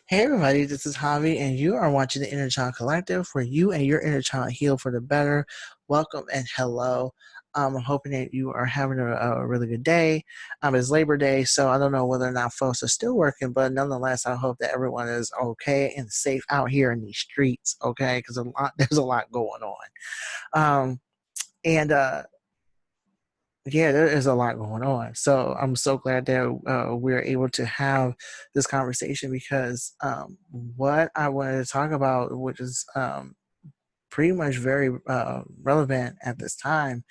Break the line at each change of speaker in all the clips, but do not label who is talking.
Hey everybody, this is Javi, and you are watching the Inner Child Collective, where you and your inner child heal for the better. Welcome and hello. I'm hoping that you are having a really good day. It's Labor Day, so I don't know whether or not folks are still working, but nonetheless, I hope that everyone is okay and safe out here in these streets. Okay, because there's a lot going on. Um, and Yeah, there is a lot going on. So I'm so glad that we're able to have this conversation because what I wanted to talk about, which is pretty much very relevant at this time,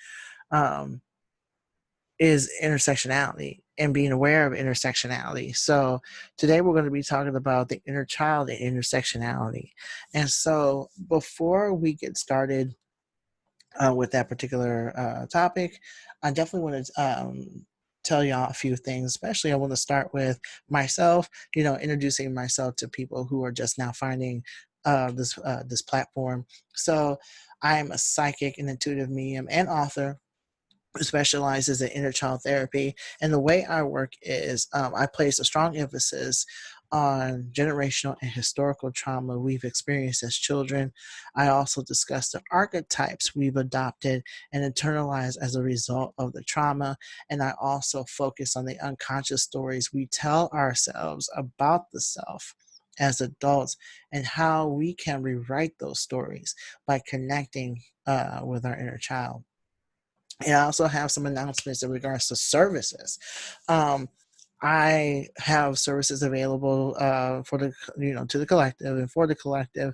um, is intersectionality and being aware of intersectionality. So today we're going to be talking about the inner child and intersectionality. And so before we get started with that particular topic, I definitely want to tell y'all a few things. Especially, I want to start with myself. Introducing myself to people who are just now finding this platform. So, I'm a psychic and intuitive medium and author who specializes in inner child therapy. And the way I work is I place a strong emphasis on generational and historical trauma we've experienced as children. I also discuss the archetypes we've adopted and internalized as a result of the trauma. And I also focus on the unconscious stories we tell ourselves about the self as adults and how we can rewrite those stories by connecting with our inner child. And I also have some announcements in regards to services. Um, I have services available for the to the collective and for the collective,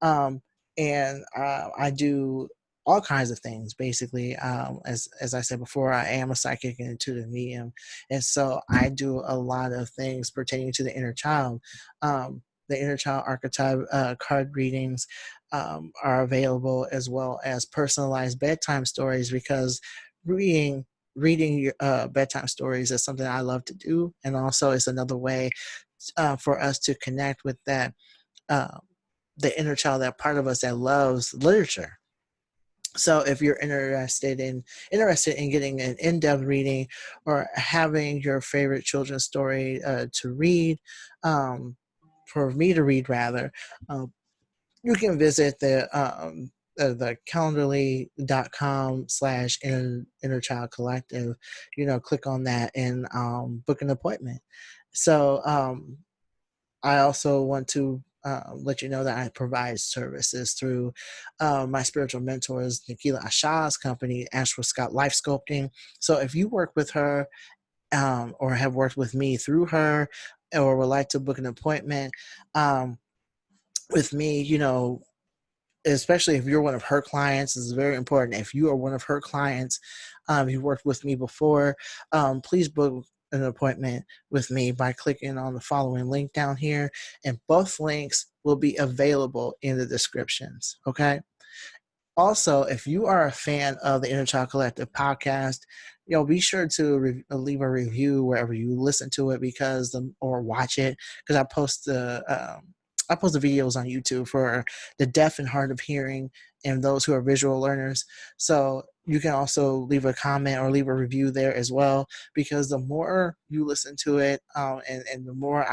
um, and I do all kinds of things. Basically, as I said before, I am a psychic and intuitive medium, and so I do a lot of things pertaining to the inner child. The inner child archetype card readings are available, as well as personalized bedtime stories, because reading reading your bedtime stories is something I love to do, and also it's another way for us to connect with that uh, the inner child, that part of us that loves literature. So if you're interested in getting an in-depth reading or having your favorite children's story to read, um, for me to read rather, um, you can visit the calendly.com/inner child collective. Click on that and book an appointment. So I also want to let you know that I provide services through my spiritual mentors, Nikila Ashaw's company, Astral Scout Life Sculpting. So if you work with her, or have worked with me through her, or would like to book an appointment um, with me, especially if you're one of her clients, this is very important. If you are one of her clients, you worked with me before, please book an appointment with me by clicking on the following link down here, and both links will be available in the descriptions. Okay. Also, if you are a fan of the Inner Child Collective podcast, be sure to leave a review wherever you listen to it, or watch it, because I post the videos on YouTube for the deaf and hard of hearing and those who are visual learners. So you can also leave a comment or leave a review there as well, because the more you listen to it, and the more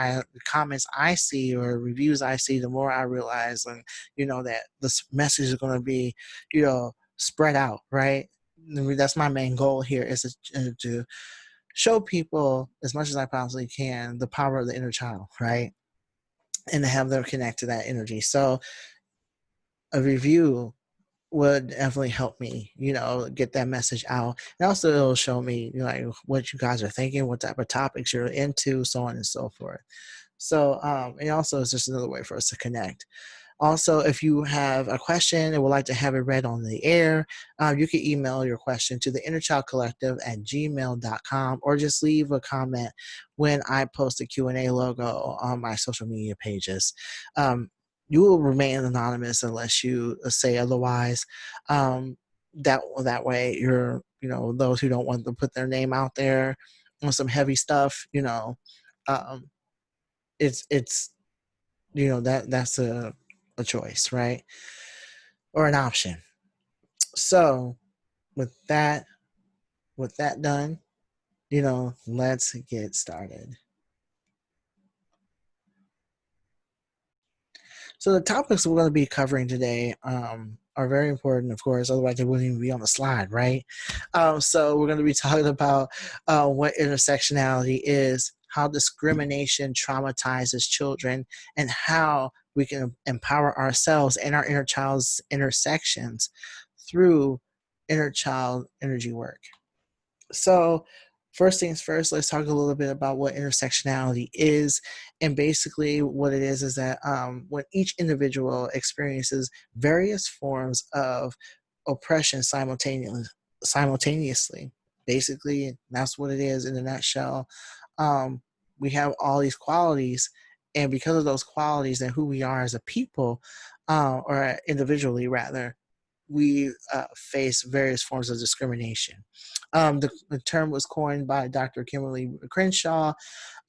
comments I see or reviews I see, the more I realize, and that this message is going to be spread out, right? That's my main goal here, is to show people as much as I possibly can the power of the inner child, right? And to have them connect to that energy. So a review would definitely help me, get that message out. And also it'll show me, like, what you guys are thinking, what type of topics you're into, so on and so forth. So, and also it's just another way for us to connect. Also, if you have a question and would like to have it read on the air, you can email your question to the innerchildcollective@gmail.com, or just leave a comment when I post a Q&A logo on my social media pages. Um, you will remain anonymous unless you say otherwise. That way, those who don't want to put their name out there on some heavy stuff, um, it's that's a choice, right? Or an option. So with that done, let's get started. So the topics we're going to be covering today are very important, of course. Otherwise, they wouldn't even be on the slide, right? So we're going to be talking about what intersectionality is, how discrimination traumatizes children, and how we can empower ourselves and our inner child's intersections through inner child energy work. So, first things first, let's talk a little bit about what intersectionality is. And basically, what it is that when each individual experiences various forms of oppression simultaneously, basically, that's what it is in a nutshell. Um, we have all these qualities, and because of those qualities and who we are as a people, or individually rather, we face various forms of discrimination. The term was coined by Dr. Kimberly Crenshaw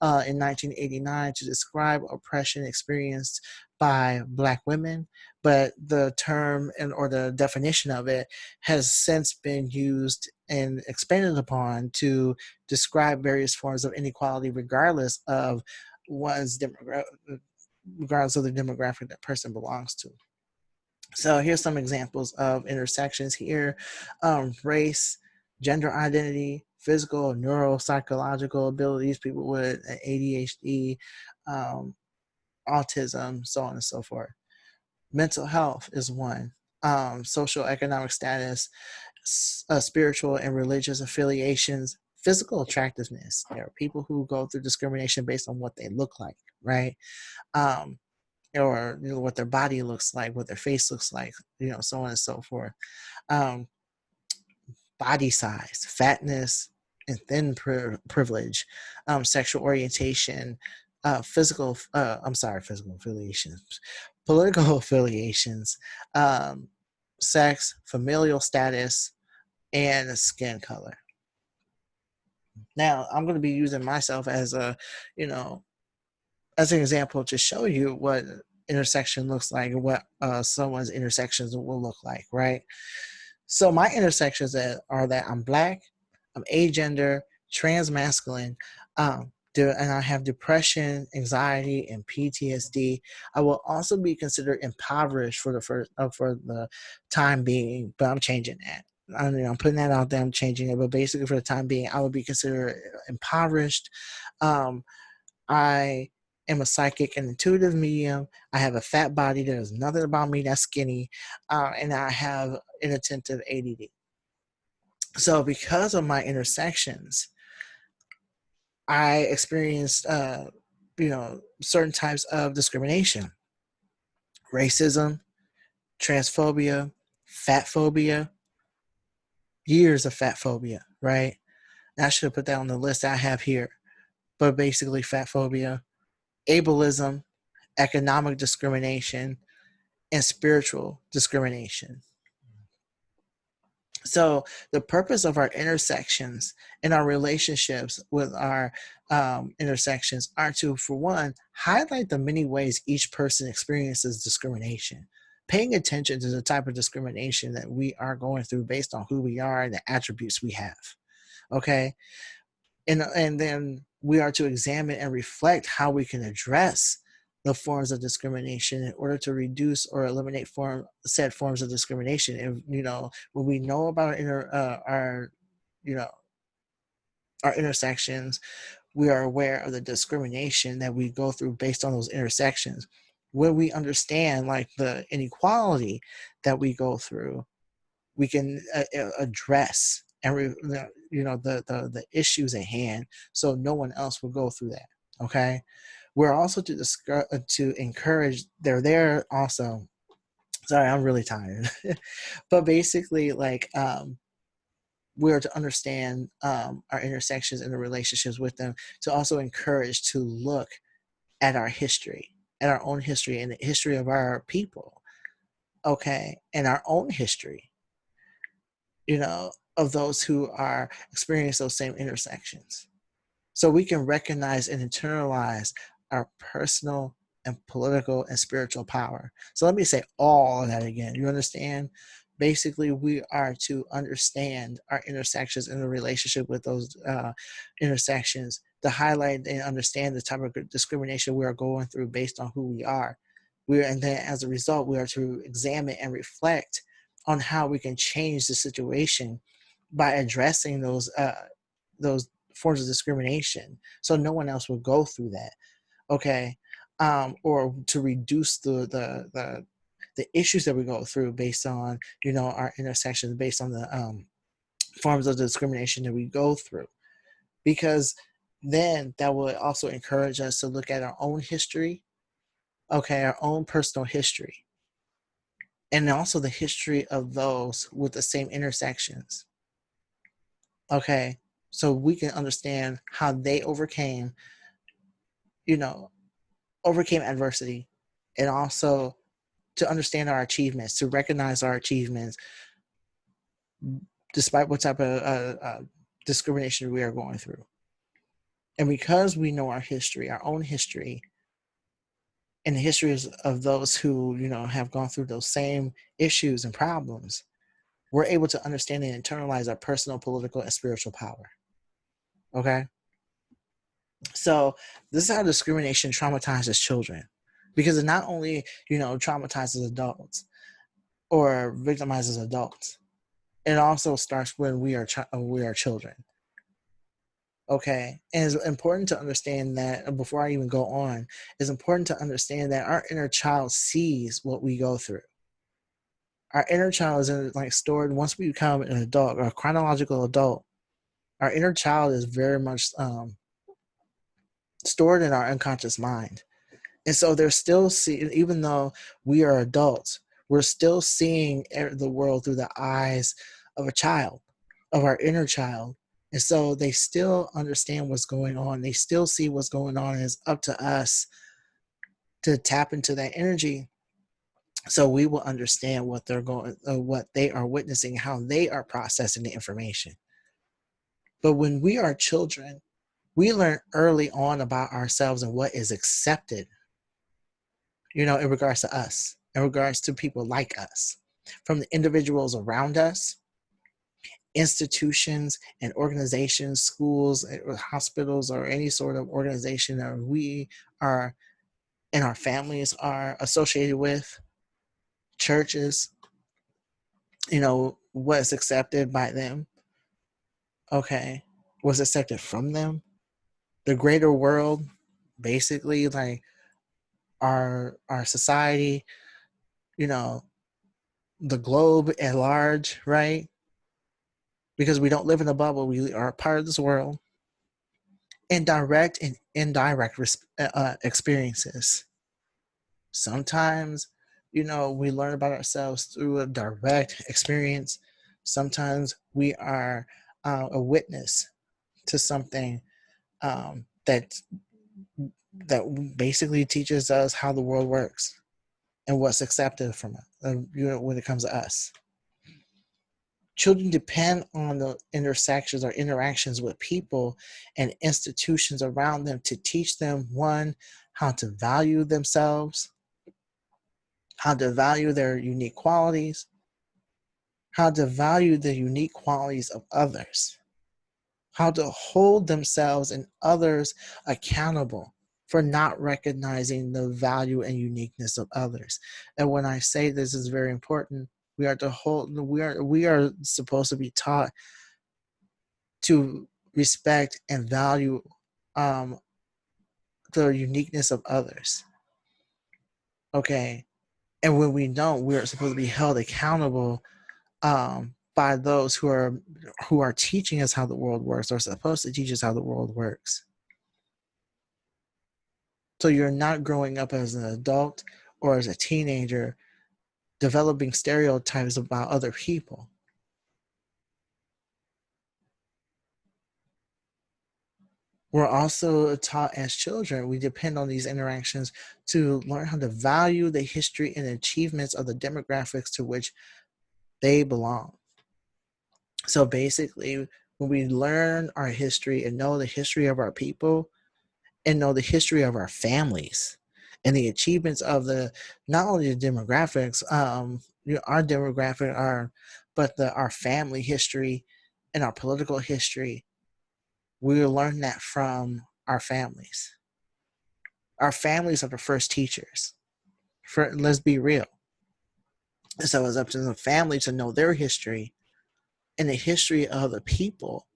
in 1989 to describe oppression experienced by Black women, but the term or the definition of it has since been used and expanded upon to describe various forms of inequality, regardless of the demographic that person belongs to. So here's some examples of intersections here: race, gender identity, physical, neuropsychological abilities, people with ADHD, um, autism, so on and so forth. Mental health is one. Social economic status, spiritual and religious affiliations, physical attractiveness. There are people who go through discrimination based on what they look like, right? Um, or what their body looks like, what their face looks like, so on and so forth. Um, Body size, fatness, and thin privilege, sexual orientation, physical affiliations, political affiliations, um, sex, familial status, and skin color. Now, I'm going to be using myself as you know, as an example to show you what intersection looks like, and what someone's intersections will look like, right? So my intersections are that I'm Black, I'm agender, transmasculine, and I have depression, anxiety, and PTSD. I will also be considered impoverished for the time being, but I'm changing that. I'm putting that out there. I'm changing it, but basically for the time being, I would be considered impoverished. Um, I am a psychic and intuitive medium. I have a fat body. There's nothing about me that's skinny. And I have inattentive ADD. So, because of my intersections, I experienced, certain types of discrimination: racism, transphobia, fat phobia, years of fat phobia, right? And I should have put that on the list I have here. But basically, fat phobia, ableism, economic discrimination, and spiritual discrimination. So the purpose of our intersections and our relationships with our intersections are to, for one, highlight the many ways each person experiences discrimination, paying attention to the type of discrimination that we are going through based on who we are and the attributes we have. Okay. And then we are to examine and reflect how we can address the forms of discrimination in order to reduce or eliminate said forms of discrimination. And when we know about you know our intersections, we are aware of the discrimination that we go through based on those intersections. When we understand like the inequality that we go through, we can address and the issues at hand, so no one else will go through that. Okay, we're also to encourage. They're there also. Sorry, I'm really tired, but basically, like we're to understand our intersections and the relationships with them. To also encourage to look at our history, at our own history, and the history of our people. Okay, and our own history of those who are experiencing those same intersections. So we can recognize and internalize our personal and political and spiritual power. So let me say all of that again. You understand? Basically, we are to understand our intersections and the relationship with those intersections, to highlight and understand the type of discrimination we are going through based on who we are. And then as a result, we are to examine and reflect on how we can change the situation by addressing those forms of discrimination, so no one else will go through that. Okay. Or to reduce the issues that we go through based on our intersections, based on the forms of discrimination that we go through, because then that will also encourage us to look at our own history, okay, our own personal history, and also the history of those with the same intersections. Okay, so we can understand how they you know, overcame adversity, and also to understand our achievements, to recognize our achievements, despite what type of discrimination we are going through. And because we know our history, our own history, and the histories of those who have gone through those same issues and problems, we're able to understand and internalize our personal, political, and spiritual power. Okay, so this is how discrimination traumatizes children, because it not only traumatizes adults or victimizes adults, it also starts when we are children. Okay, and it's important to understand that before I even go on, it's important to understand that our inner child sees what we go through. Our inner child is stored once we become an adult or a chronological adult. Our inner child is very much stored in our unconscious mind, and so they're still seeing, even though we are adults, we're still seeing the world through the eyes of a child, of our inner child. And so they still understand what's going on. They still see what's going on. And it's up to us to tap into that energy, so we will understand what they are witnessing, how they are processing the information. But when we are children, we learn early on about ourselves and what is accepted, in regards to us, in regards to people like us, from the individuals around us, institutions and organizations, schools, hospitals, or any sort of organization that we are and our families are associated with, churches, what's accepted by them, okay, what's accepted from them, the greater world, basically, like our society, you know, the globe at large, right? Because we don't live in a bubble, we are a part of this world, and direct and indirect experiences. Sometimes, we learn about ourselves through a direct experience. Sometimes we are a witness to something that basically teaches us how the world works and what's accepted from it. When it comes to us, children depend on the intersections or interactions with people and institutions around them to teach them, one, how to value themselves, how to value their unique qualities, how to value the unique qualities of others, how to hold themselves and others accountable for not recognizing the value and uniqueness of others. And when I say this is very important, we are supposed to be taught to respect and value um, the uniqueness of others. Okay. And when we don't, we're supposed to be held accountable by those who are teaching us how the world works, or supposed to teach us how the world works. So you're not growing up as an adult or as a teenager developing stereotypes about other people. We're also taught as children, we depend on these interactions to learn how to value the history and achievements of the demographics to which they belong. So basically, when we learn our history and know the history of our people and know the history of our families and the achievements of the not only the demographics, our demographic, our family history and our political history, we will learn that from our families. Our families are the first teachers let's be real. So it's up to the family to know their history and the history of the people,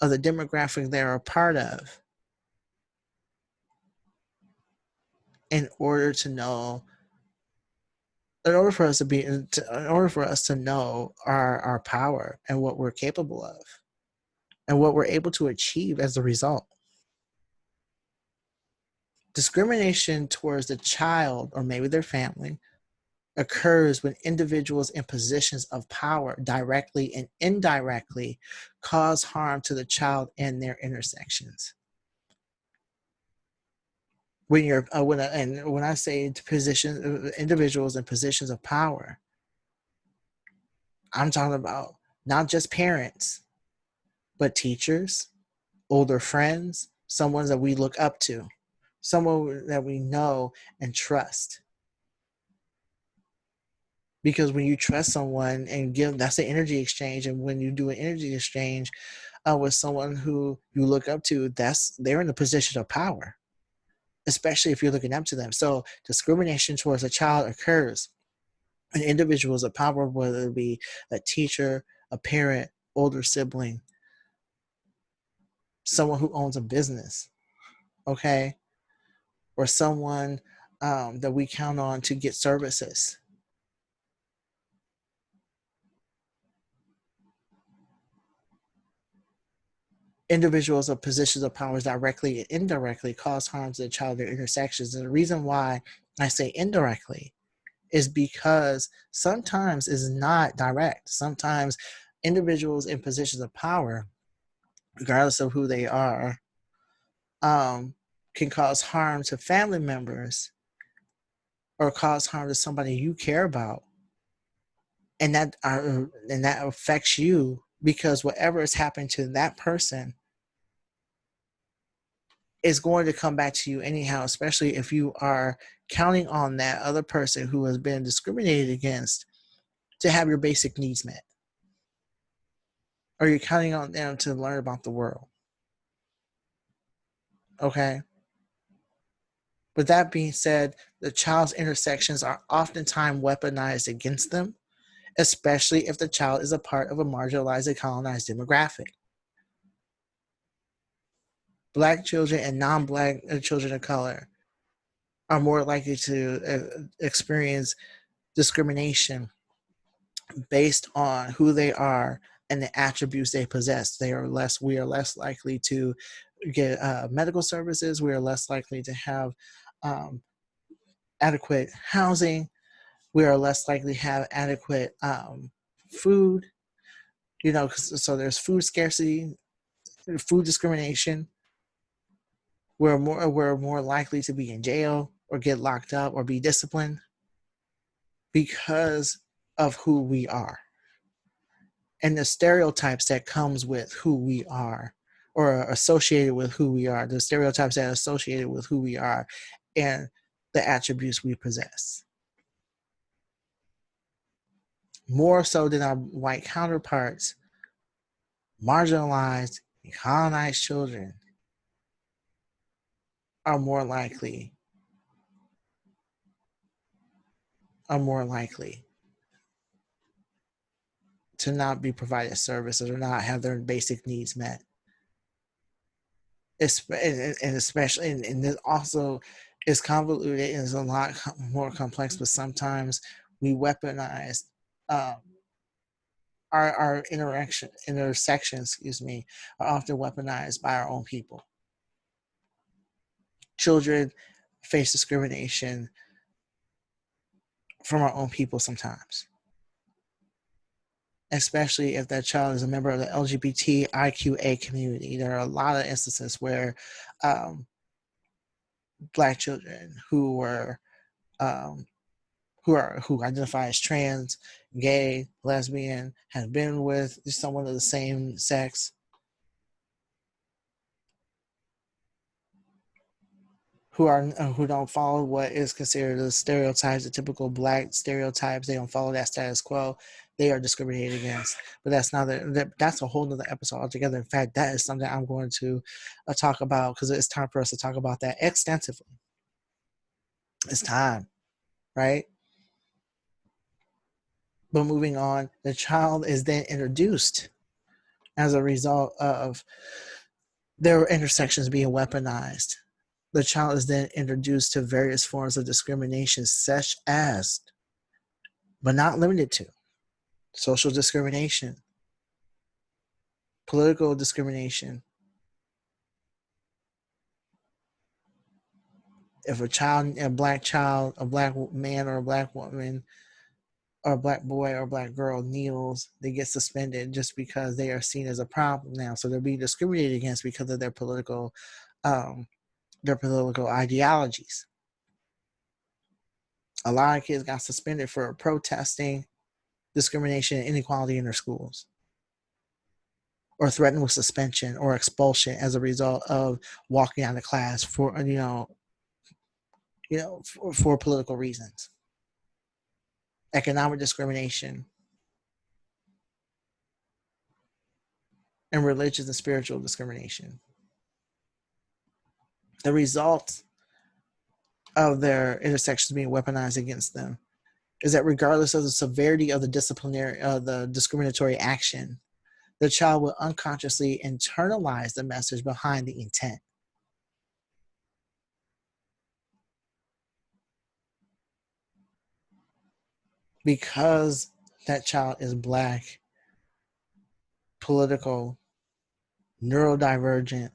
of the demographic they're a part of, in order to know, in order for us to be, in order for us to know our power and what we're capable of and what we're able to achieve as a result. Discrimination towards the child or maybe their family occurs when individuals in positions of power directly and indirectly cause harm to the child and their intersections. When you're when I say position individuals in positions of power, I'm talking about not just parents, but teachers, older friends, someone that we look up to, someone that we know and trust. Because when you trust someone and give, that's the energy exchange. And when you do an energy exchange with someone who you look up to, they're in a position of power, especially if you're looking up to them. So discrimination towards a child occurs when individuals of power, whether it be a teacher, a parent, older sibling, someone who owns a business, okay, or someone that we count on to get services. Individuals of positions of power directly and indirectly cause harm to the child, their intersections. And the reason why I say indirectly is because sometimes it's not direct. Sometimes individuals in positions of power, regardless of who they are, can cause harm to family members or cause harm to somebody you care about, and that affects you because whatever is happening to that person is going to come back to you anyhow, especially if you are counting on that other person who has been discriminated against to have your basic needs met, or you're counting on them to learn about the world. Okay. With that being said, the child's intersections are oftentimes weaponized against them, especially if the child is a part of a marginalized and colonized demographic. Black children and non-Black children of color are more likely to experience discrimination based on who they are and the attributes they possess. We are less likely to get medical services. We are less likely to have um, adequate housing. We are less likely to have adequate food. So there's food scarcity, food discrimination. We're more likely to be in jail or get locked up or be disciplined because of who we are and the stereotypes that comes with who we are or associated with who we are, the stereotypes that are associated with who we are and the attributes we possess. More so than our white counterparts, marginalized and colonized children are more likely to not be provided services or not have their basic needs met. And especially, and this also is convoluted and is a lot more complex, but sometimes we weaponize um, our intersections, are often weaponized by our own people. Children face discrimination from our own people sometimes, especially if that child is a member of the LGBTIQA community. There are a lot of instances where Black children um, who identify as trans, gay, lesbian, have been with someone of the same sex, who don't follow what is considered the stereotypes, the typical Black stereotypes. They don't follow that status quo. They are discriminated against. But that's a whole nother episode altogether. In fact, that is something I'm going to talk about because it's time for us to talk about that extensively. It's time. right? But moving on, the child is then introduced as a result of their intersections being weaponized. The child is then introduced to various forms of discrimination, such as, but not limited to, social discrimination, political discrimination. If a black man or a black woman or a black boy or a black girl kneels, they get suspended just because they are seen as a problem now. So they're being discriminated against because of um, their political ideologies. A lot of kids got suspended for protesting discrimination and inequality in their schools, or threatened with suspension or expulsion as a result of walking out of class for for political reasons. Economic discrimination and religious and spiritual discrimination. The result of their intersections being weaponized against them is that regardless of the severity of the discriminatory action, the child will unconsciously internalize the message behind the intent. Because that child is black, political, neurodivergent,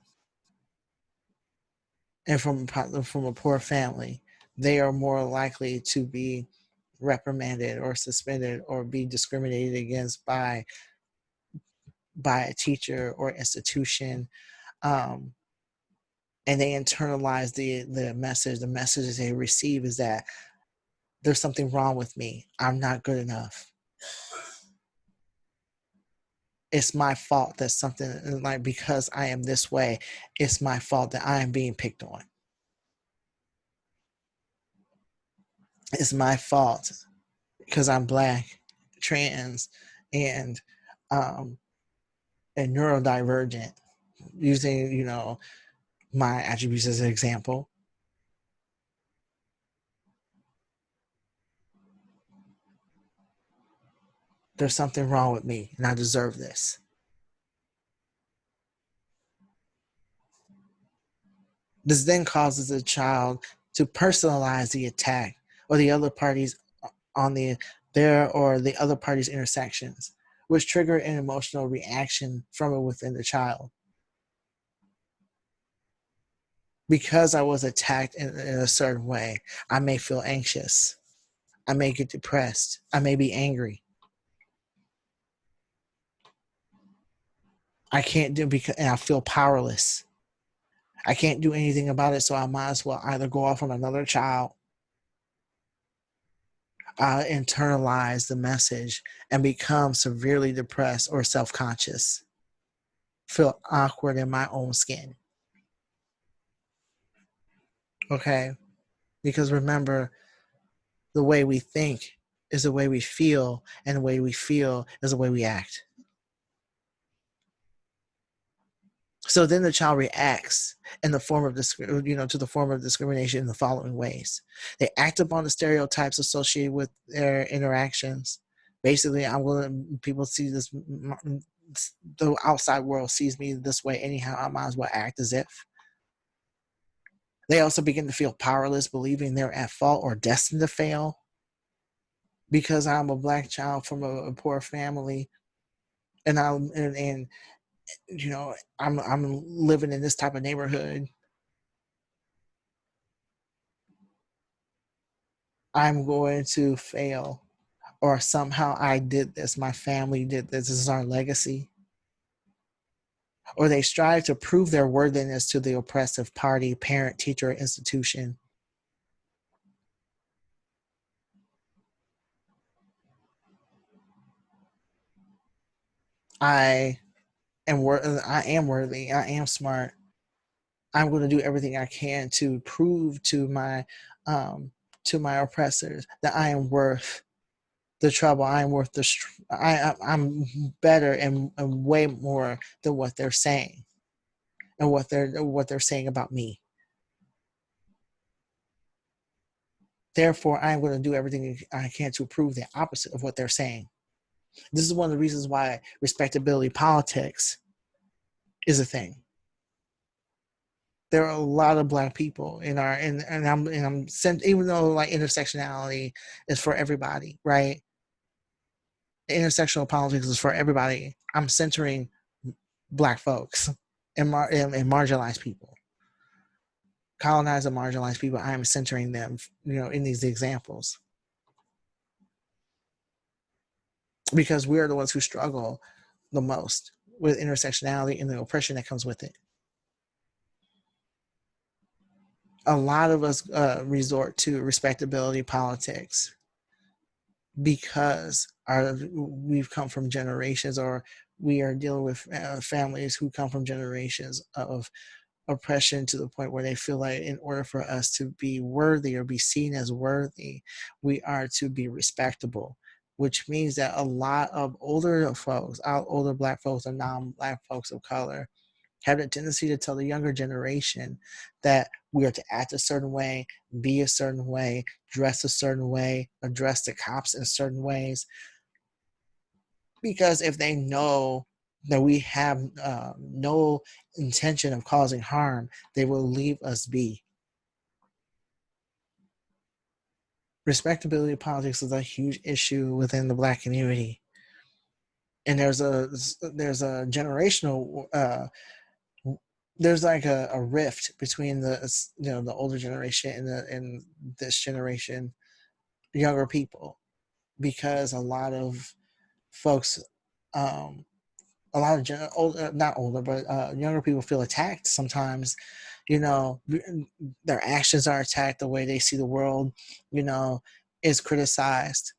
and from a poor family, they are more likely to be reprimanded or suspended or be discriminated against by a teacher or institution, um, and they internalize the message. The message that they receive is that there's something wrong with me. I'm not good enough. It's my fault that something, like, because I am this way, it's my fault that I am being picked on. It's my fault because I'm black, trans, and um, and neurodivergent. Using my attributes as an example. There's something wrong with me, and I deserve this. This then causes the child to personalize the attack or the other parties on the other party's intersections, which trigger an emotional reaction from it within the child. Because I was attacked in a certain way, I may feel anxious. I may get depressed. I may be angry. I can't do because and I feel powerless. I can't do anything about it, so I might as well either go off on another child, internalize the message, and become severely depressed or self-conscious, feel awkward in my own skin. Okay? Because remember, the way we think is the way we feel, and the way we feel is the way we act. So then the child reacts in the form of to the form of discrimination in the following ways. They act upon the stereotypes associated with their interactions. Basically, people see this, the outside world sees me this way anyhow, I might as well act as if. They also begin to feel powerless, believing they're at fault or destined to fail. Because I'm a black child from a poor family, and I'm living in this type of neighborhood, I'm going to fail, or somehow I did this, my family did this is our legacy. Or they strive to prove their worthiness to the oppressive party, parent, teacher, or institution. I I am worthy. I am smart. I'm going to do everything I can to prove um, to my oppressors that I am worth the trouble. I am worth I'm better and way more than what they're saying, and what they're saying about me. Therefore, I'm going to do everything I can to prove the opposite of what they're saying. This is one of the reasons why respectability politics is a thing. There are a lot of Black people in our and I'm even though like intersectionality is for everybody, right? Intersectional politics is for everybody. I'm centering Black folks and marginalized people, colonized and marginalized people. I am centering them, in these examples, because we are the ones who struggle the most with intersectionality and the oppression that comes with it. A lot of us resort to respectability politics because we've come from generations, or we are dealing with families who come from generations of oppression, to the point where they feel like in order for us to be worthy or be seen as worthy, we are to be respectable, which means that a lot of older folks, older Black folks and non-Black folks of color, have a tendency to tell the younger generation that we are to act a certain way, be a certain way, dress a certain way, address the cops in certain ways. Because if they know that we have no intention of causing harm, they will leave us be. Respectability politics is a huge issue within the Black community, and there's a generational there's like a rift between the older generation and this generation, younger people, because a lot of folks, a lot of not older, but younger people feel attacked sometimes. Their actions are attacked, the way they see the world, is criticized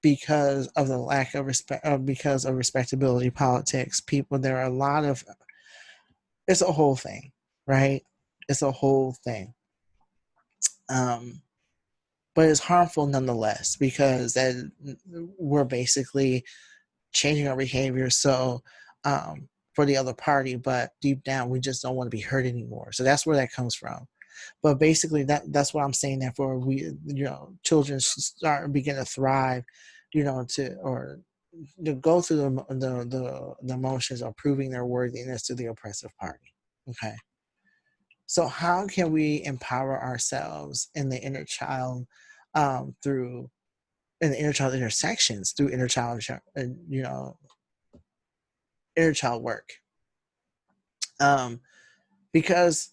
because of the lack of respect, because of respectability politics. There are a lot of, it's a whole thing, right? It's a whole thing. Um, but it's harmful nonetheless, because that we're basically changing our behavior for the other party, but deep down we just don't want to be hurt anymore. So that's where that comes from. But basically that's what I'm saying, that for children begin to thrive, to go through the motions of proving their worthiness to the oppressive party. Okay. So how can we empower ourselves in the inner child, through in the inner child intersections, through inner child work? Because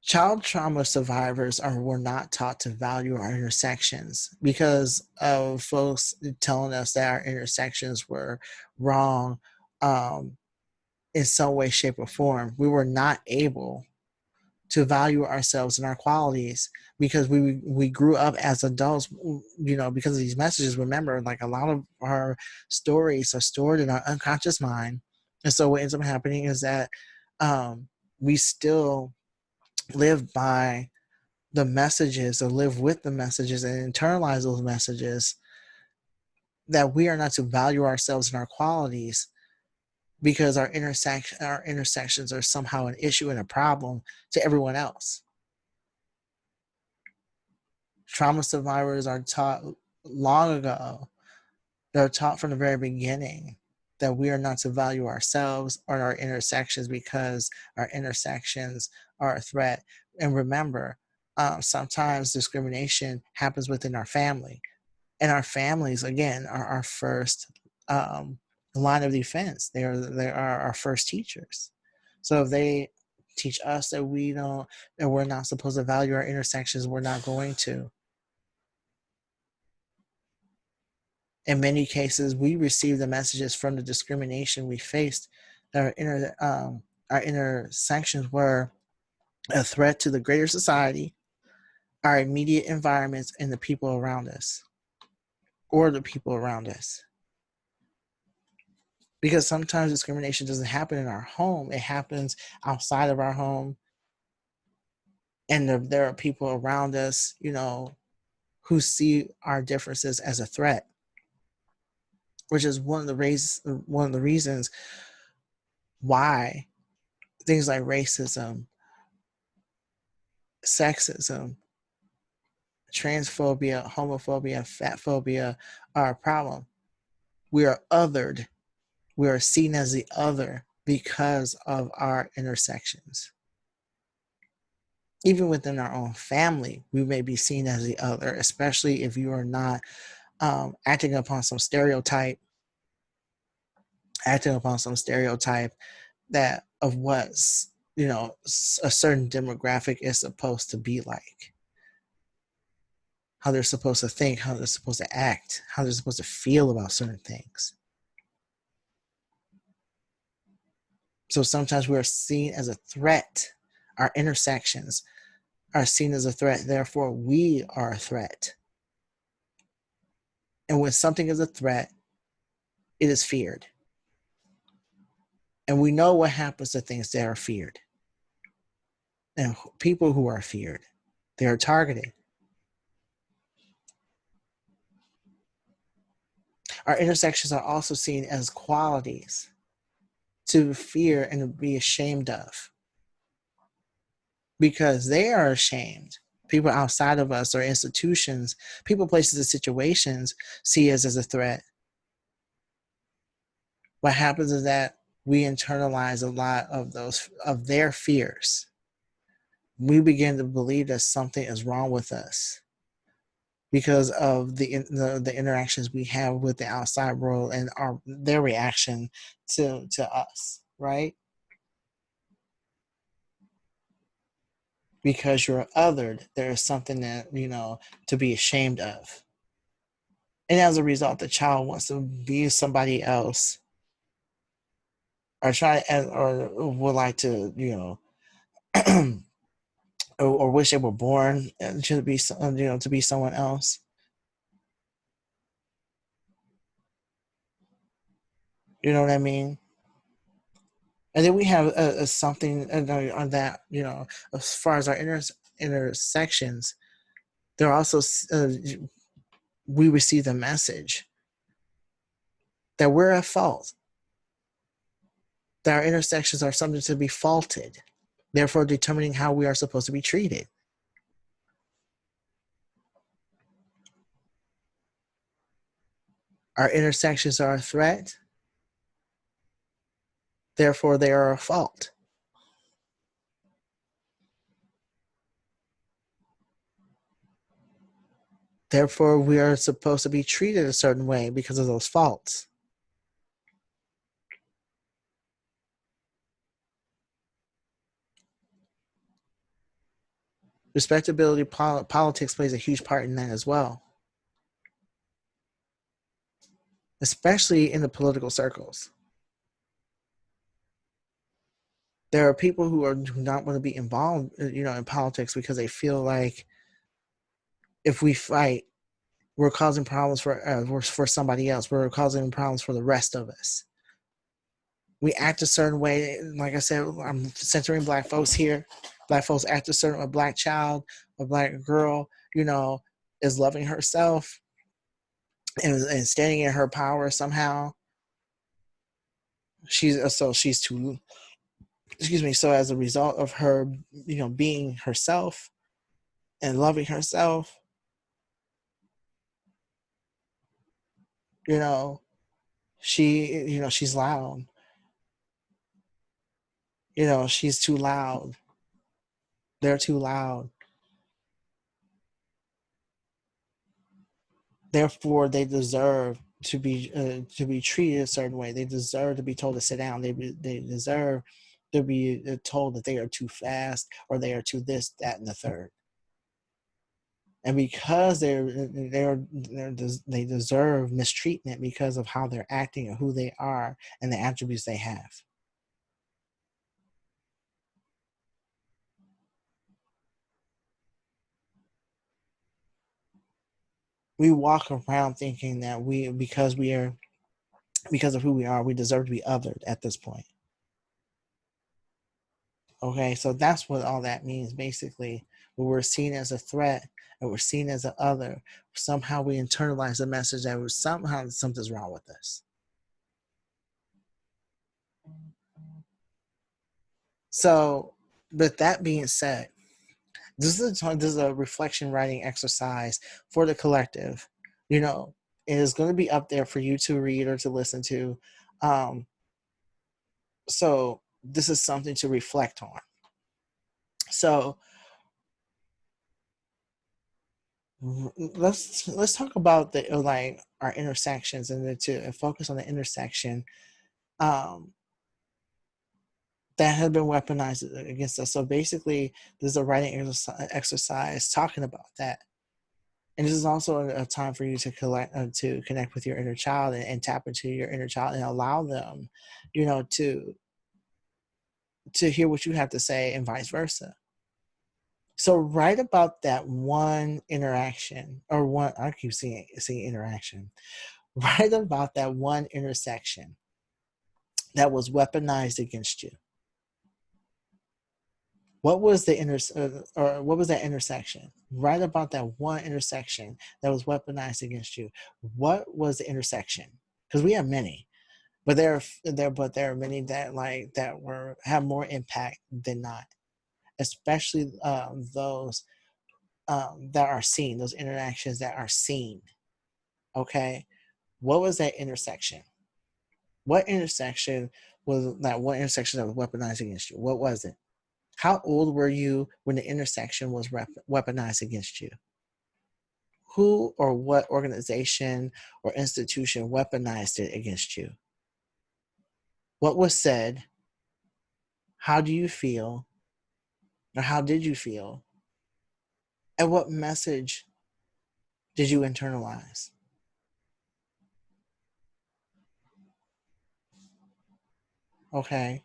child trauma survivors were not taught to value our intersections, because of folks telling us that our intersections were wrong, in some way, shape, or form. We were not able to value ourselves and our qualities, because we grew up as adults, because of these messages. Remember, like, a lot of our stories are stored in our unconscious mind, and so what ends up happening is that we still live by the messages, or live with the messages, and internalize those messages, that we are not to value ourselves and our qualities, because our intersections are somehow an issue and a problem to everyone else. Trauma survivors are taught long ago, they're taught from the very beginning, that we are not to value ourselves or our intersections, because our intersections are a threat. And remember, sometimes discrimination happens within our family, and our families, again, are our first line of defense. They are our first teachers. So if they teach us that we're not supposed to value our intersections, we're not going to. In many cases, we receive the messages from the discrimination we faced, that our intersections were a threat to the greater society, our immediate environments, and the people around us, or the people around us. Because sometimes discrimination doesn't happen in our home, it happens outside of our home, and there are people around us, who see our differences as a threat, which is one of the reasons why things like racism, sexism, transphobia, homophobia, fat phobia are a problem. We are othered. We are seen as the other because of our intersections. Even within our own family, we may be seen as the other, especially if you are not acting upon some stereotype, that of what's, a certain demographic is supposed to be like, how they're supposed to think, how they're supposed to act, how they're supposed to feel about certain things. So sometimes we are seen as a threat. Our intersections are seen as a threat, therefore we are a threat. And when something is a threat, it is feared. And we know what happens to things that are feared. And people who are feared, they are targeted. Our intersections are also seen as qualities to fear and to be ashamed of, because they are ashamed. People outside of us or institutions, people, places, and situations see us as a threat. What happens is that we internalize a lot of their fears. We begin to believe that something is wrong with us because of the interactions we have with the outside world and their reaction to us, right? Because you're othered, there is something that, to be ashamed of. And as a result, the child wants to be somebody else, or or would like to, or wish they were born to be, to be someone else. You know what I mean? And then we have something on that, as far as our intersections, there are also, we receive the message that we're at fault, that our intersections are something to be faulted, therefore determining how we are supposed to be treated. Our intersections are a threat, therefore they are a fault. Therefore, we are supposed to be treated a certain way because of those faults. Respectability politics plays a huge part in that as well, especially in the political circles. There are people who do not want to be involved, in politics because they feel like if we fight, we're causing problems for somebody else. We're causing problems for the rest of us. We act a certain way. Like I said, I'm centering Black folks here. Black folks act a certain way. A Black child, a Black girl, is loving herself and standing in her power somehow. She's too. Excuse me. So as a result of her, being herself and loving herself, you know, she's loud. She's too loud. They're too loud. Therefore, they deserve to be treated a certain way. They deserve to be told to sit down. They deserve to be told that they are too fast or they are too this, that, and the third. And because they deserve mistreatment because of how they're acting and who they are and the attributes they have. We walk around thinking that because of who we are, we deserve to be othered at this point. Okay, so that's what all that means basically. When we're seen as a threat and we're seen as an other, somehow we internalize the message that somehow something's wrong with us. So, with that being said, This is a reflection writing exercise for the collective. You know, it is going to be up there for you to read or to listen to. Um, so this is something to reflect on. So let's talk about the like our intersections and to focus on the intersection um, that have been weaponized against us. So basically, there's a writing exercise talking about that. And this is also a time for you to connect with your inner child and tap into your inner child and allow them, you know, to hear what you have to say and vice versa. So write about that one interaction or one. I keep seeing interaction. Write about that one intersection that was weaponized against you. What was or what was that intersection? Write about that one intersection that was weaponized against you. What was the intersection? Because we have many, but there are many that have more impact than not, especially those that are seen, those interactions that are seen. Okay, what was that intersection? What intersection was that one intersection that was weaponized against you? What was it? How old were you when the intersection was weaponized against you? Who or what organization or institution weaponized it against you? What was said? How do you feel? Or how did you feel? And what message did you internalize? Okay,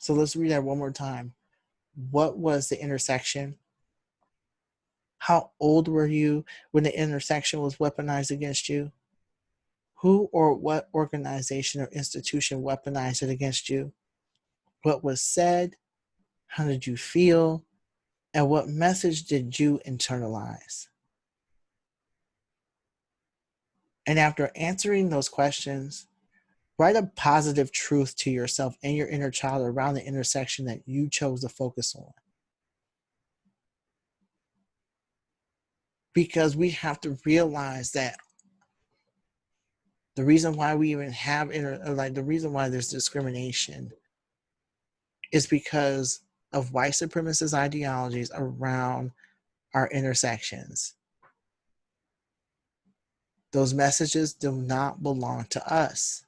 so let's read that one more time. What was the intersection? How old were you when the intersection was weaponized against you? Who or what organization or institution weaponized it against you? What was said? How did you feel? And what message did you internalize? And after answering those questions, write a positive truth to yourself and your inner child around the intersection that you chose to focus on. Because we have to realize that the reason why we even have the reason why there's discrimination is because of white supremacist ideologies around our intersections. Those messages do not belong to us.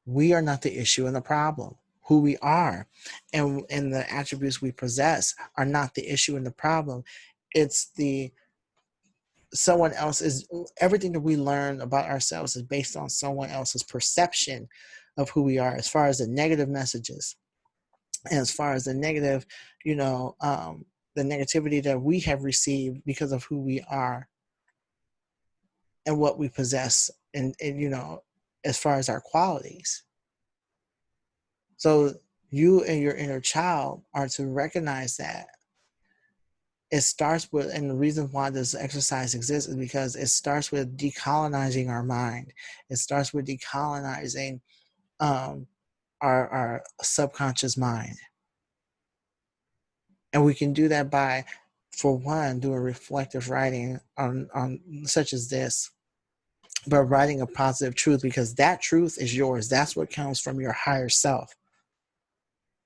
We are not the issue and the problem. Who we are and the attributes we possess are not the issue and the problem. It's the someone else is everything that we learn about ourselves is based on someone else's perception of who we are as far as the negative messages and as far as the negative, the negativity that we have received because of who we are and what we possess and as far as our qualities. So you and your inner child are to recognize that it starts with, and the reason why this exercise exists is because it starts with decolonizing our mind. It starts with decolonizing um, our subconscious mind. And we can do that by, for one, doing reflective writing on such as this, but writing a positive truth because that truth is yours. That's what comes from your higher self.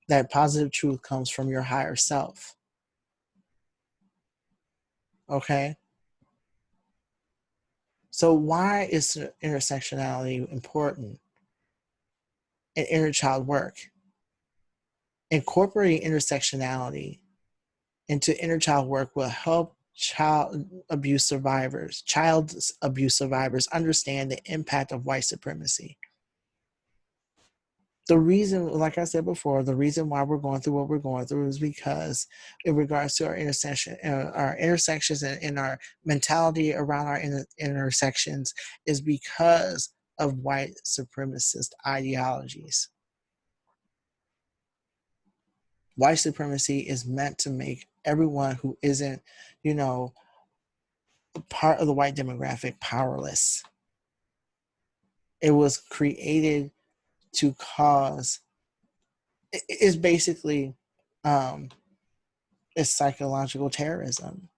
That positive truth comes from your higher self. Okay? So why is intersectionality important in inner child work? Incorporating intersectionality into inner child work will help child abuse survivors understand the impact of white supremacy. The reason, like I said before, the reason why we're going through what we're going through is because, in regards to our intersections and our mentality around our intersections, is because of white supremacist ideologies. White supremacy is meant to make everyone who isn't, part of the white demographic powerless. It was created to cause, it's basically um, is psychological terrorism.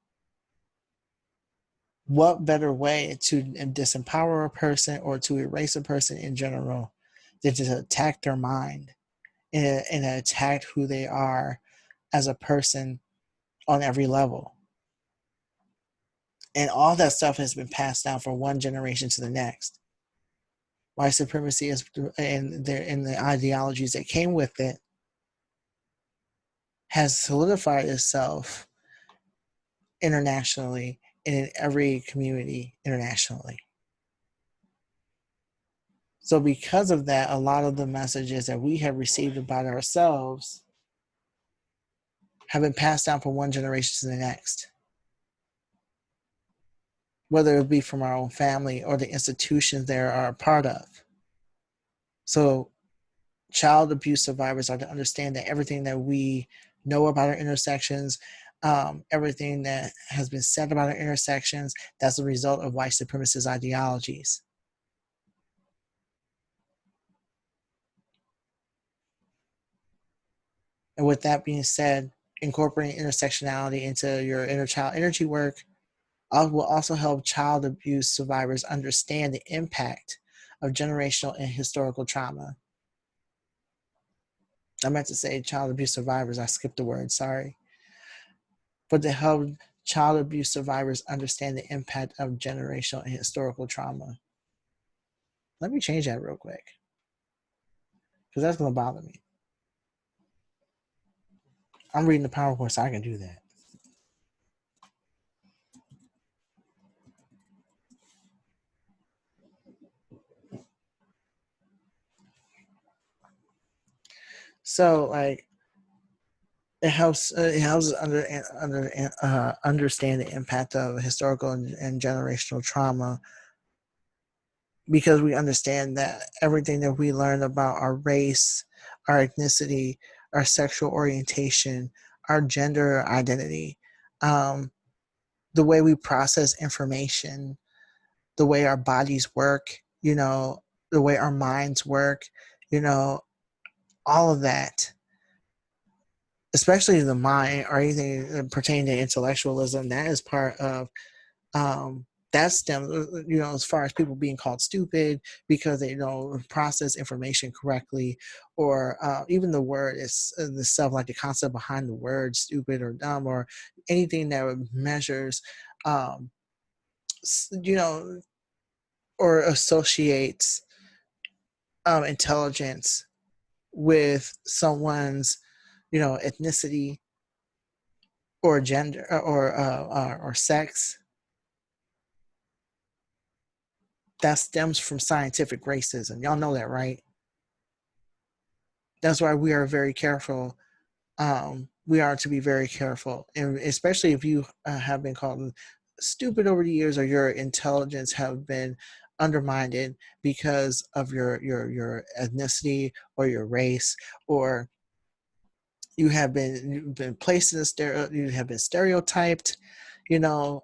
What better way to disempower a person or to erase a person in general than to attack their mind and attack who they are as a person on every level? And all that stuff has been passed down from one generation to the next. White supremacy is, and the ideologies that came with it has solidified itself internationally and in every community internationally. So, because of that, a lot of the messages that we have received about ourselves have been passed down from one generation to the next, whether it be from our own family or the institutions they are a part of. So, child abuse survivors are to understand that everything that we know about our intersections, everything that has been said about our intersections, that's a result of white supremacist ideologies. And with that being said, incorporating intersectionality into your inner child energy work will also help child abuse survivors understand the impact of generational and historical trauma. I meant to say child abuse survivors, I skipped the word, sorry. But to help child abuse survivors understand the impact of generational and historical trauma. Let me change that real quick, because that's going to bother me. I'm reading the PowerPoint, so I can do that. So, like, it helps understand the impact of historical and generational trauma, because we understand that everything that we learn about our race, our ethnicity, our sexual orientation, our gender identity, um, the way we process information, the way our bodies work, the way our minds work, you know, all of that, especially the mind or anything pertaining to intellectualism, that is part of that stems, as far as people being called stupid because they don't process information correctly, or even the word is the stuff like the concept behind the word stupid or dumb, or anything that measures, um, you know, or associates intelligence with someone's, ethnicity or gender or sex. That stems from scientific racism. Y'all know that, right? That's why we are very careful. We are to be very careful, and especially if you have been called stupid over the years, or your intelligence have been undermined because of your ethnicity or your race, or you've been placed in you have been stereotyped, you know,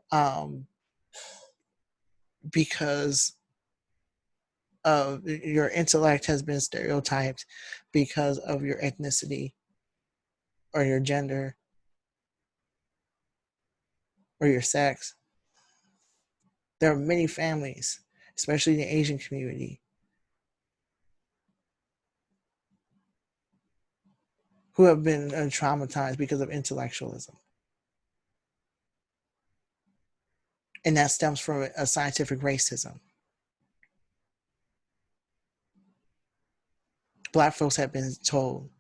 because of your intellect has been stereotyped because of your ethnicity or your gender or your sex. There are many families, especially in the Asian community, who have been traumatized because of intellectualism. And that stems from a scientific racism. Black folks have been told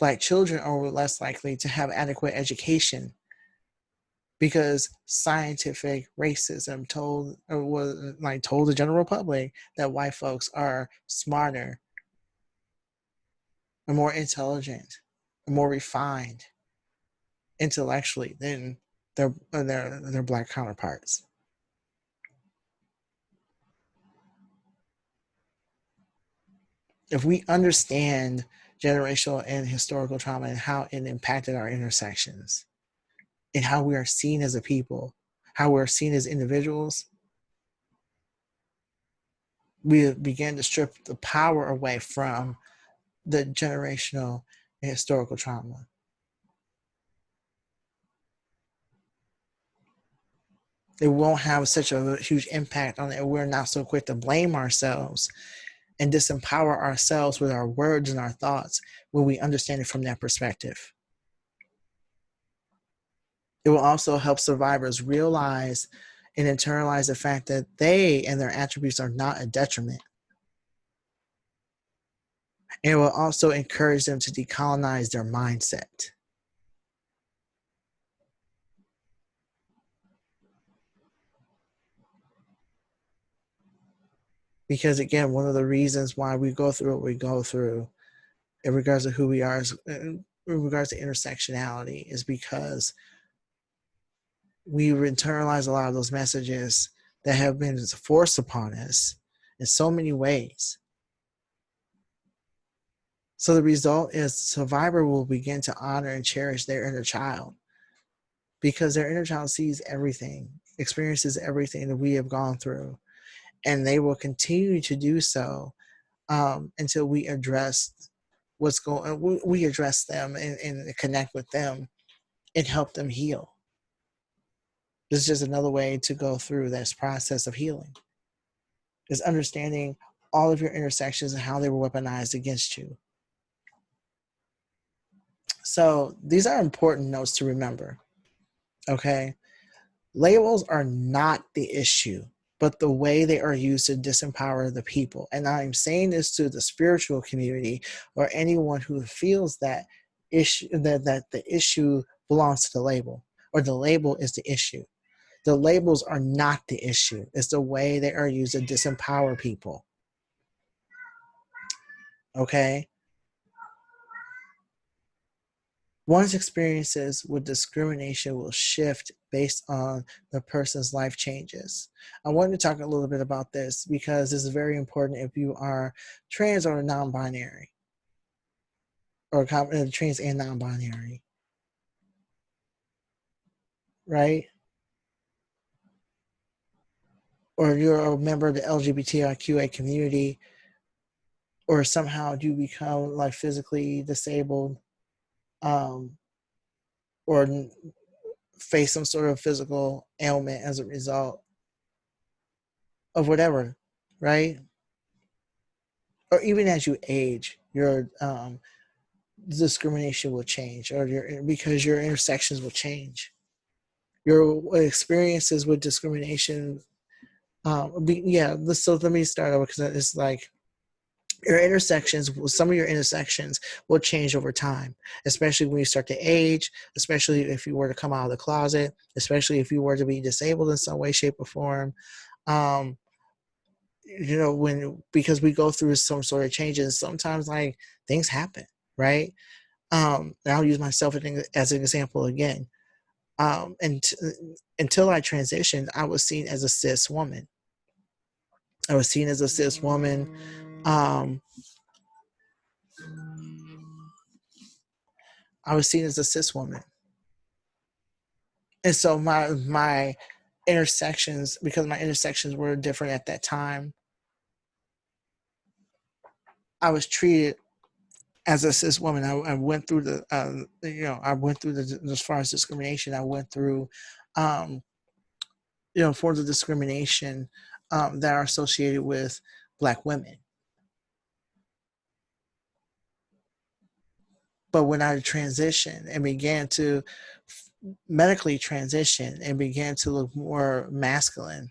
Black children are less likely to have adequate education because scientific racism told the general public that white folks are smarter and more intelligent and more refined intellectually than their Black counterparts. If we understand generational and historical trauma and how it impacted our intersections and how we are seen as a people, how we're seen as individuals, we begin to strip the power away from the generational and historical trauma. It won't have such a huge impact on it. We're not so quick to blame ourselves and disempower ourselves with our words and our thoughts when we understand it from that perspective. It will also help survivors realize and internalize the fact that they and their attributes are not a detriment. And it will also encourage them to decolonize their mindset. Because again, one of the reasons why we go through what we go through in regards to who we are, in regards to intersectionality, is because we internalize a lot of those messages that have been forced upon us in so many ways. So the result is the survivor will begin to honor and cherish their inner child because their inner child sees everything, experiences everything that we have gone through, and they will continue to do so until we address what's going. We address them and connect with them and help them heal. This is just another way to go through this process of healing. Is understanding all of your intersections and how they were weaponized against you. So these are important notes to remember. Okay. Labels are not the issue, but the way they are used to disempower the people. And I'm saying this to the spiritual community or anyone who feels that that the issue belongs to the label or the label is the issue. The labels are not the issue. It's the way they are used to disempower people. Okay. One's experiences with discrimination will shift based on the person's life changes. I wanted to talk a little bit about this because this is very important if you are trans or non-binary, or trans and non-binary, right? Or you're a member of the LGBTIQA community, or somehow you become like physically disabled, um, or face some sort of physical ailment as a result of whatever, right? Or even as you age, your discrimination will change, or because your intersections will change. Your experiences with discrimination, So let me start over because it's like your intersections. Some of your intersections will change over time, especially when you start to age. Especially if you were to come out of the closet. Especially if you were to be disabled in some way, shape, or form. Um, because we go through some sort of changes, sometimes like things happen, right? And I'll use myself as an example again. And until I transitioned, I was seen as a cis woman. I was seen as a cis woman. Um, I was seen as a cis woman, and so my intersections, because my intersections were different at that time, I was treated as a cis woman. I went through I went through as far as discrimination. I went through, um, forms of discrimination that are associated with Black women. But when I transitioned and began to medically transition and began to look more masculine,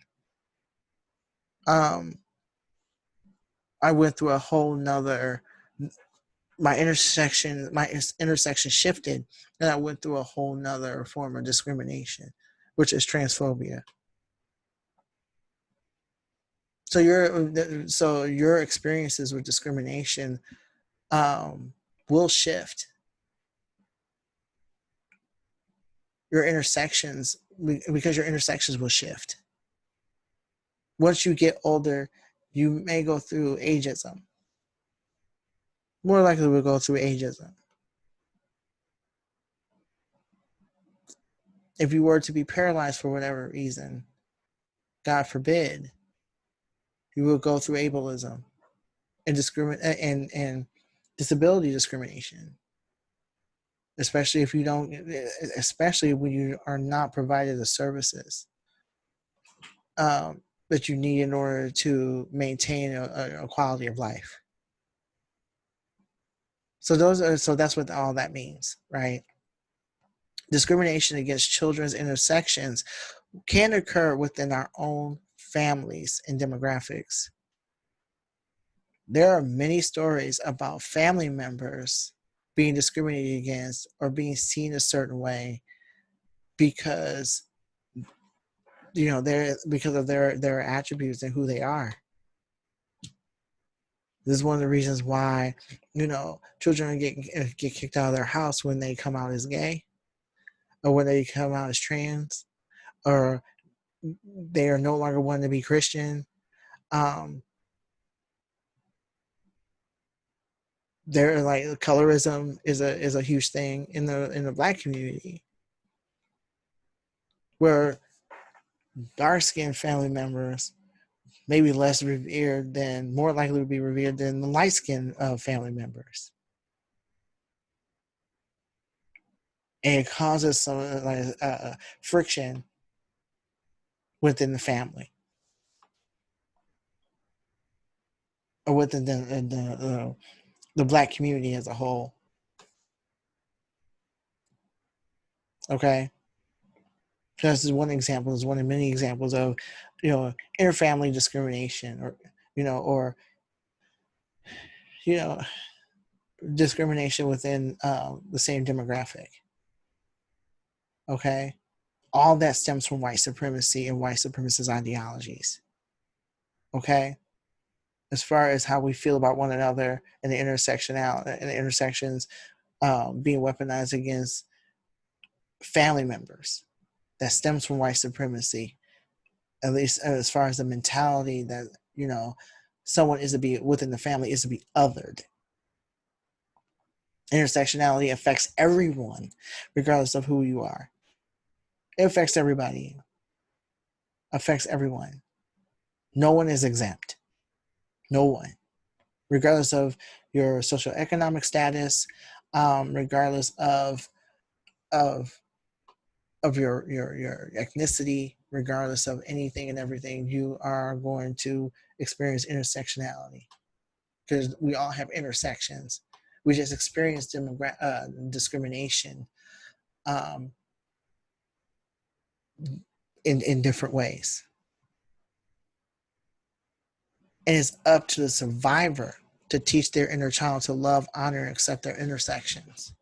um, I went through a whole nother. My intersection shifted, and I went through a whole nother form of discrimination, which is transphobia. So your experiences with discrimination will shift. Your intersections, because your intersections will shift. Once you get older, you may go through ageism. More likely we'll go through ageism. If you were to be paralyzed for whatever reason, God forbid, you will go through ableism and disability discrimination. especially if you don't, especially when you are not provided the services that you need in order to maintain a quality of life. So that's what all that means, right? Discrimination against children's intersections can occur within our own families and demographics. There are many stories about family members being discriminated against or being seen a certain way because they're because of their attributes and who they are. This is one of the reasons why children get kicked out of their house when they come out as gay, or when they come out as trans, or they are no longer wanting to be Christian. They're like, colorism is a huge thing in the Black community, where dark skinned family members may be less revered than, more likely to be revered than the light skinned family members. And it causes some friction within the family, or within the Black community as a whole. Okay, this is one example. Is one of many examples of interfamily discrimination, or you know discrimination within the same demographic. Okay, all that stems from white supremacy and white supremacist ideologies. Okay, as far as how we feel about one another, and the intersections being weaponized against family members, that stems from white supremacy. At least as far as the mentality that someone is to be within the family, is to be othered. Intersectionality affects everyone, regardless of who you are. It affects everybody. Affects everyone. No one is exempt. No one, regardless of your socioeconomic status, regardless of your ethnicity, regardless of anything and everything, you are going to experience intersectionality, because we all have intersections. We just experience discrimination in different ways. And it's up to the survivor to teach their inner child to love, honor, and accept their intersections.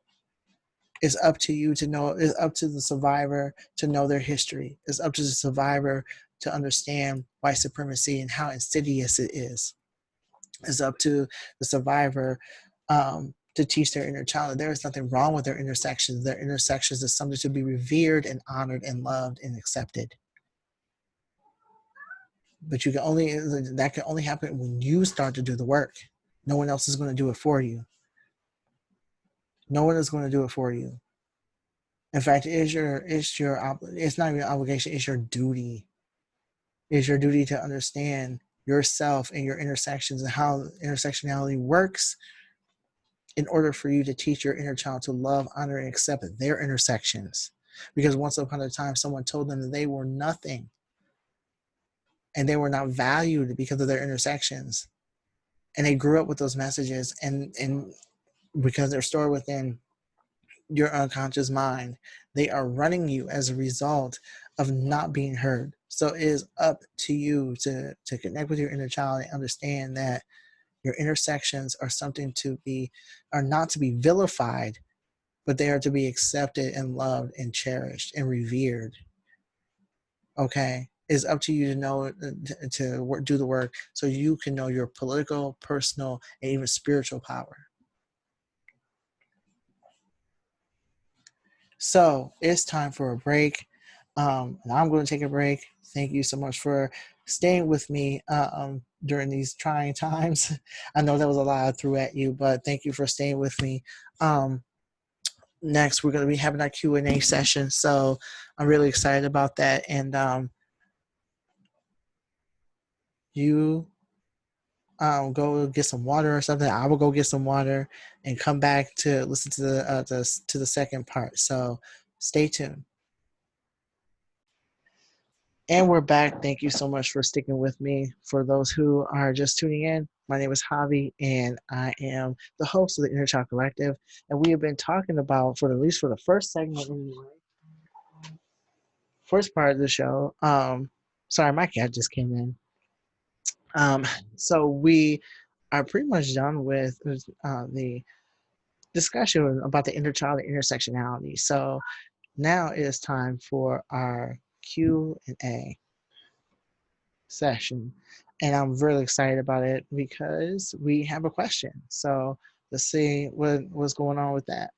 It's up to you to know. It's up to the survivor to know their history. It's up to the survivor to understand white supremacy and how insidious it is. It's up to the survivor to teach their inner child that there is nothing wrong with their intersections. Their intersections is something to be revered and honored and loved and accepted. But that can only happen when you start to do the work. No one else is going to do it for you. No one is going to do it for you. In fact, it's not even an obligation, it's your duty. It's your duty to understand yourself and your intersections and how intersectionality works, in order for you to teach your inner child to love, honor, and accept their intersections. Because once upon a time, someone told them that they were nothing and they were not valued because of their intersections. And they grew up with those messages, and because they're stored within your unconscious mind, they are running you as a result of not being heard. So it is up to you to connect with your inner child and understand that your intersections are not to be vilified, but they are to be accepted and loved and cherished and revered. Okay, it's up to you to know, to do the work, so you can know your political, personal, and even spiritual power. So it's time for a break. And I'm going to take a break. Thank you so much for staying with me during these trying times. I know that was a lot I threw at you, but thank you for staying with me. Next, we're going to be having our Q&A session. So I'm really excited about that. And you go get some water or something. I will go get some water and come back to listen to the second part. So stay tuned. And we're back. Thank you so much for sticking with me. For those who are just tuning in, my name is Javi, and I am the host of the Inner Child Collective. And we have been talking about, for at least for the first segment anyway, first part of the show. Sorry, my cat just came in. Um, so we are pretty much done with the discussion about the inner child and intersectionality. So now it is time for our Q&A session. And I'm really excited about it because we have a question. So let's see what's going on with that.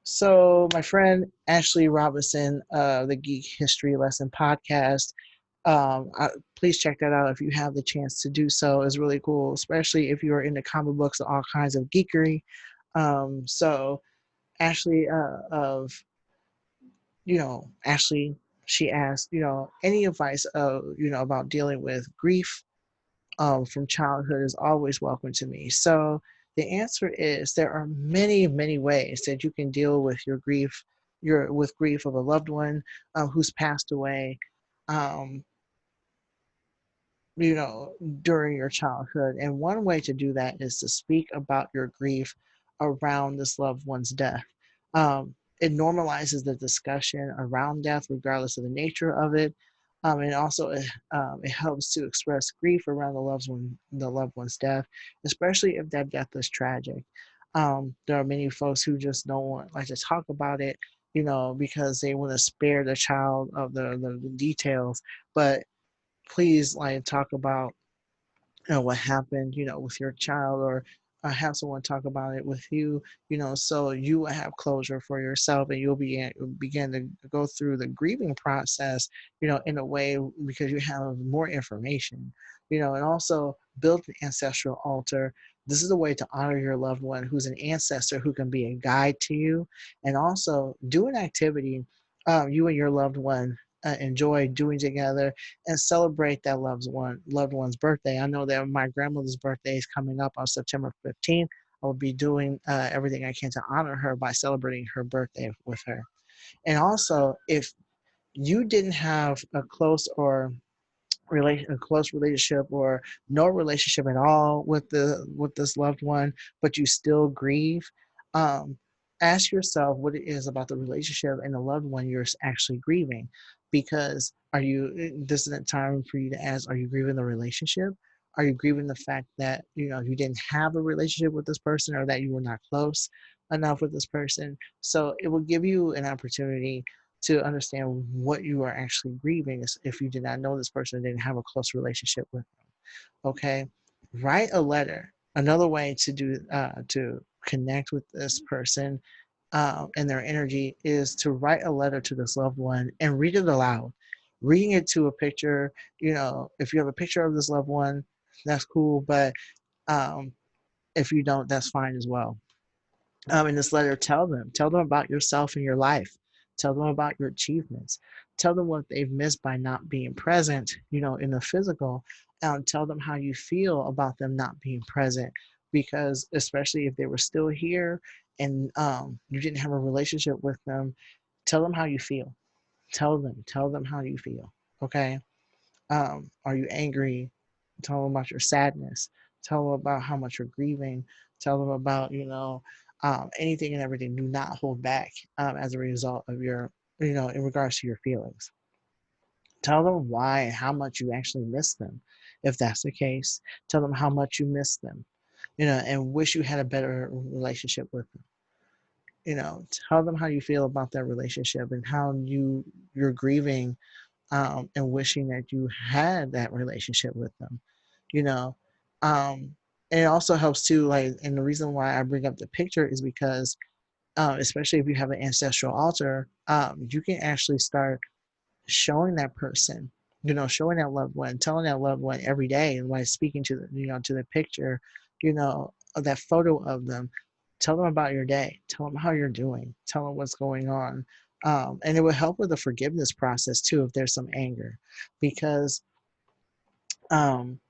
So my friend Ashley Robinson of the Geek History Lesson podcast, please check that out if you have the chance to do so. It's really cool, especially if you are into comic books and all kinds of geekery. So Ashley of Ashley, she asked, any advice about dealing with grief from childhood is always welcome to me. So the answer is there are many, many ways that you can deal with your grief, your with grief of a loved one who's passed away. Um, you know, during your childhood. And one way to do that is to speak about your grief around this loved one's death. It normalizes the discussion around death, regardless of the nature of it. And also, it helps to express grief around the loved one's death, especially if that death is tragic. There are many folks who just don't like to talk about it, because they want to spare the child of the details. But please like talk about what happened, with your child, or have someone talk about it with you, so you will have closure for yourself, and you'll begin to go through the grieving process, in a way because you have more information, and also build an ancestral altar. This is a way to honor your loved one who's an ancestor who can be a guide to you, and also do an activity you and your loved one enjoy doing together and celebrate that loved one's birthday. I know that my grandmother's birthday is coming up on September 15th. I will be doing everything I can to honor her by celebrating her birthday with her. And also, if you didn't have a close relationship or no relationship at all with this loved one, but you still grieve, um, ask yourself what it is about the relationship and the loved one you're actually grieving. Because this isn't time for you to ask, are you grieving the relationship? Are you grieving the fact that you didn't have a relationship with this person, or that you were not close enough with this person? So it will give you an opportunity to understand what you are actually grieving if you did not know this person and didn't have a close relationship with them. Okay, write a letter. Another way to connect with this person and their energy is to write a letter to this loved one and read it aloud. Reading it to a picture, if you have a picture of this loved one, that's cool. But um, if you don't, that's fine as well. In this letter, tell them about yourself and your life. Tell them about your achievements. Tell them what they've missed by not being present, in the physical. Tell them how you feel about them not being present, because especially if they were still here and you didn't have a relationship with them, tell them how you feel. Tell them how you feel. Okay. Are you angry? Tell them about your sadness. Tell them about how much you're grieving. Tell them about, anything and everything. Do not hold back as a result of in regards to your feelings. Tell them why and how much you actually miss them. If that's the case, tell them how much you miss them, and wish you had a better relationship with them. Tell them how you feel about that relationship and how you're grieving and wishing that you had that relationship with them, you know. Um, and it also helps too, like, and the reason why I bring up the picture is because, especially if you have an ancestral altar, you can actually start showing that person, showing that loved one, telling that loved one every day, and like speaking to to the picture, of that photo of them. Tell them about your day. Tell them how you're doing. Tell them what's going on. And it will help with the forgiveness process too if there's some anger, because um,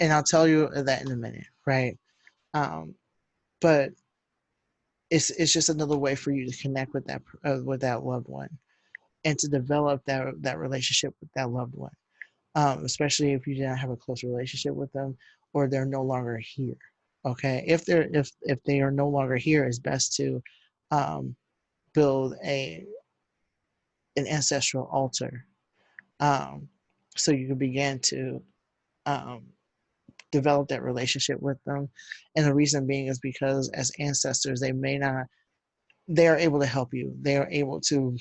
and I'll tell you that in a minute, right? Um, but it's just another way for you to connect with that loved one and to develop that relationship with that loved one, especially if you didn't have a close relationship with them or they're no longer here. Okay, if they are no longer here, it's best to um, build a an ancestral altar, um, so you can begin to um, develop that relationship with them. And the reason being is because as ancestors, they may not, they are able to help you. They are able to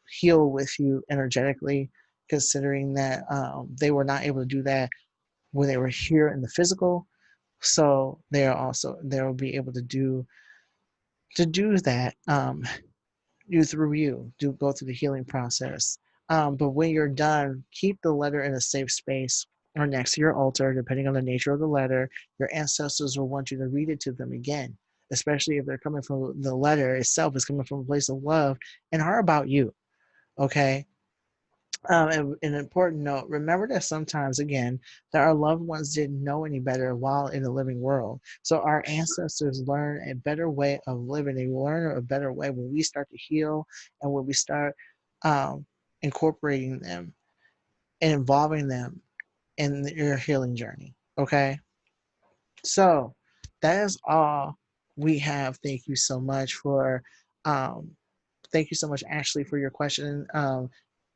heal with you energetically, considering that they were not able to do that when they were here in the physical. So they are also, they will be able to do that you through you, do go through the healing process. But when you're done, keep the letter in a safe space or next to your altar, depending on the nature of the letter. Your ancestors will want you to read it to them again, especially if they're coming from the letter itself is coming from a place of love and are about you. Okay. And an important note, remember that sometimes, again, that our loved ones didn't know any better while in the living world. So our ancestors learn a better way of living. They learn a better way when we start to heal and when we start um, incorporating them and involving them in your healing journey. Okay. So that is all we have. Thank you so much for, um, thank you so much, Ashley, for your question.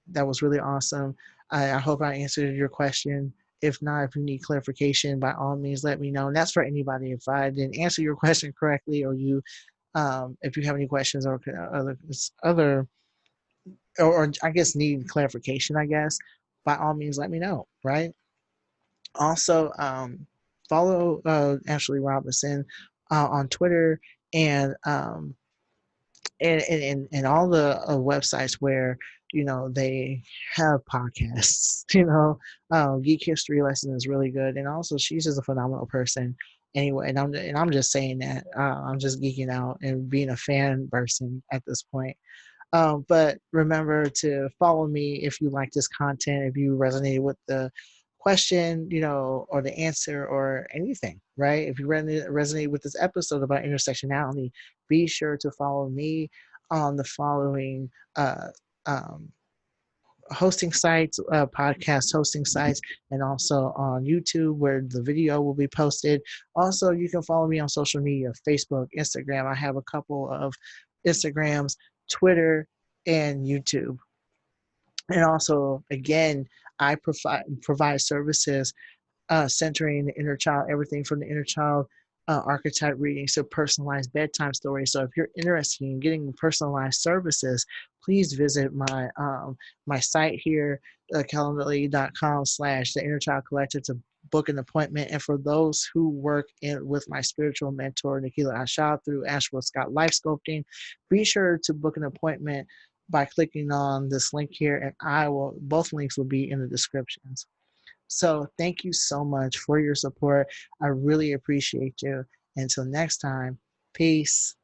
That was really awesome. I hope I answered your question. If not, if you need clarification, by all means, let me know. And that's for anybody. If I didn't answer your question correctly, or you, if you have any questions or other, or I guess need clarification, I guess, by all means, let me know. Right. Also, follow Ashley Robinson on Twitter and and all the websites where they have podcasts. Geek History Lesson is really good, and also she's just a phenomenal person. Anyway, and I'm just saying that I'm just geeking out and being a fan person at this point. But remember to follow me if you like this content, if you resonated with the question, or the answer or anything, right? If you resonate with this episode about intersectionality, be sure to follow me on the following uh, um, hosting sites, podcast hosting sites, and also on YouTube where the video will be posted. Also, you can follow me on social media, Facebook, Instagram. I have a couple of Instagrams, Twitter, and YouTube. And also, again, I provide services centering the inner child, everything from the inner child archetype readings to personalized bedtime stories. So if you're interested in getting personalized services, please visit my site here, calendly.com/the inner child collective to book an appointment. And for those who work with my spiritual mentor, Nikila Ashad, through Asheville Scott Life Sculpting, be sure to book an appointment by clicking on this link here, and both links will be in the descriptions. So thank you so much for your support. I really appreciate you. Until next time, peace.